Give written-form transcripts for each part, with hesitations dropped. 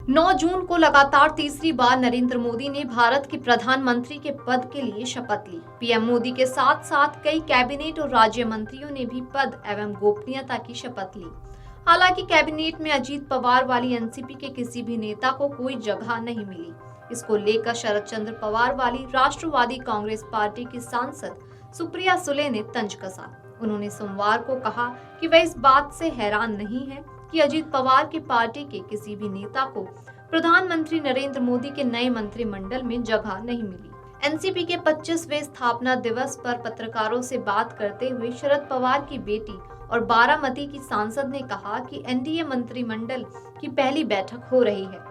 9 जून को लगातार तीसरी बार नरेंद्र मोदी ने भारत के प्रधानमंत्री के पद के लिए शपथ ली। पीएम मोदी के साथ साथ कई कैबिनेट और राज्य मंत्रियों ने भी पद एवं गोपनीयता की शपथ ली। हालांकि कैबिनेट में अजीत पवार वाली एनसीपी के किसी भी नेता को कोई जगह नहीं मिली। इसको लेकर शरद चंद्र पवार वाली राष्ट्रवादी कांग्रेस पार्टी की सांसद सुप्रिया सुले ने तंज कसा। उन्होंने सोमवार को कहा कि वह इस बात से हैरान नहीं है कि अजीत पवार की पार्टी के किसी भी नेता को प्रधानमंत्री नरेंद्र मोदी के नए मंत्रिमंडल में जगह नहीं मिली। एनसीपी के 25वें स्थापना दिवस पर पत्रकारों से बात करते हुए शरद पवार की बेटी और बारामती की सांसद ने कहा कि एनडीए मंत्रिमंडल की पहली बैठक हो रही है,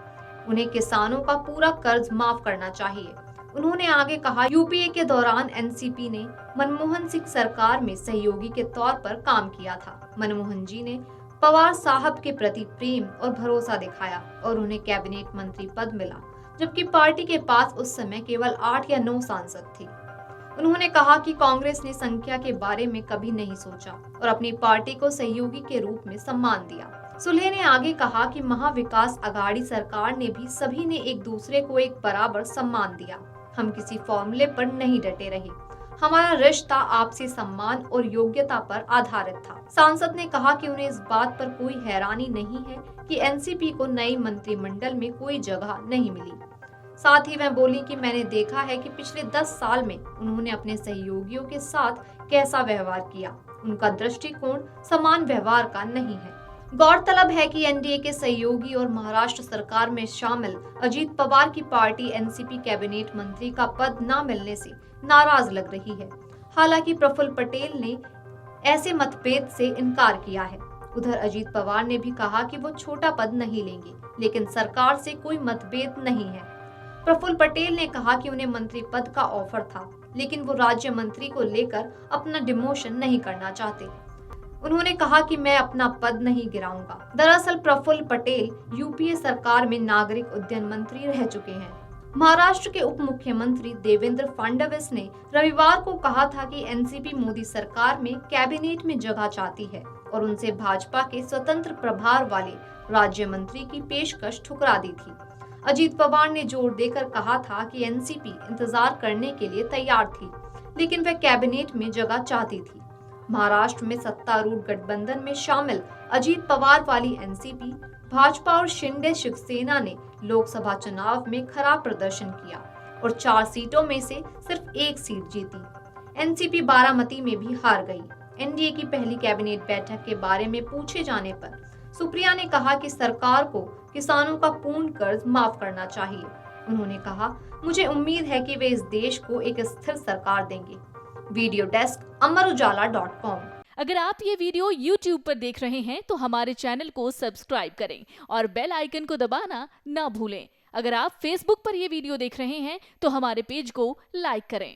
उन्हें किसानों का पूरा कर्ज माफ करना चाहिए। उन्होंने आगे कहा, यूपीए के दौरान एनसीपी ने मनमोहन सिंह सरकार में सहयोगी के तौर पर काम किया था। मनमोहन जी ने पवार साहब के प्रति प्रेम और भरोसा दिखाया और उन्हें कैबिनेट मंत्री पद मिला, जबकि पार्टी के पास उस समय केवल 8 या 9 सांसद थे। उन्होंने कहा कि कांग्रेस ने संख्या के बारे में कभी नहीं सोचा और अपनी पार्टी को सहयोगी के रूप में सम्मान दिया। सुले ने आगे कहा कि महाविकास अघाड़ी सरकार ने भी सभी ने एक दूसरे को एक बराबर सम्मान दिया। हम किसी फॉर्मूले पर नहीं डटे रहे, हमारा रिश्ता आपसी सम्मान और योग्यता पर आधारित था। सांसद ने कहा कि उन्हें इस बात पर कोई हैरानी नहीं है कि एनसीपी को नई मंत्रिमंडल में कोई जगह नहीं मिली। साथ ही वह बोली कि मैंने देखा है कि पिछले 10 साल में उन्होंने अपने सहयोगियों के साथ कैसा व्यवहार किया। उनका दृष्टिकोण समान व्यवहार का नहीं है। गौरतलब है कि एनडीए के सहयोगी और महाराष्ट्र सरकार में शामिल अजीत पवार की पार्टी एनसीपी कैबिनेट मंत्री का पद न मिलने से नाराज लग रही है। हालांकि प्रफुल्ल पटेल ने ऐसे मतभेद से इनकार किया है। उधर अजीत पवार ने भी कहा कि वो छोटा पद नहीं लेंगे, लेकिन सरकार से कोई मतभेद नहीं है। प्रफुल्ल पटेल ने कहा कि उन्हें मंत्री पद का ऑफर था, लेकिन वो राज्य मंत्री को लेकर अपना डिमोशन नहीं करना चाहते। उन्होंने कहा कि मैं अपना पद नहीं गिराऊंगा। दरअसल प्रफुल्ल पटेल यूपीए सरकार में नागरिक उड्डयन मंत्री रह चुके हैं। महाराष्ट्र के उप मुख्यमंत्री देवेंद्र फडणवीस ने रविवार को कहा था कि एनसीपी मोदी सरकार में कैबिनेट में जगह चाहती है और उनसे भाजपा के स्वतंत्र प्रभार वाले राज्य मंत्री की पेशकश ठुकरा दी थी। अजीत पवार ने जोर देकर कहा था कि एनसीपी इंतजार करने के लिए तैयार थी, लेकिन वह कैबिनेट में जगह चाहती थी। महाराष्ट्र में सत्तारूढ़ गठबंधन में शामिल अजीत पवार वाली एनसीपी, भाजपा और शिंदे शिवसेना ने लोकसभा चुनाव में खराब प्रदर्शन किया और 4 सीटों में से सिर्फ 1 सीट जीती। एनसीपी बारामती में भी हार गई। एनडीए की पहली कैबिनेट बैठक के बारे में पूछे जाने पर सुप्रिया ने कहा कि सरकार को किसानों का पूर्ण कर्ज माफ करना चाहिए। उन्होंने कहा, मुझे उम्मीद है कि वे इस देश को एक स्थिर सरकार देंगे। Video desk Amarujala dot com. अगर आप ये वीडियो YouTube पर देख रहे हैं तो हमारे चैनल को सब्सक्राइब करें और बेल आइकन को दबाना ना भूलें। अगर आप Facebook पर ये वीडियो देख रहे हैं तो हमारे पेज को लाइक करें।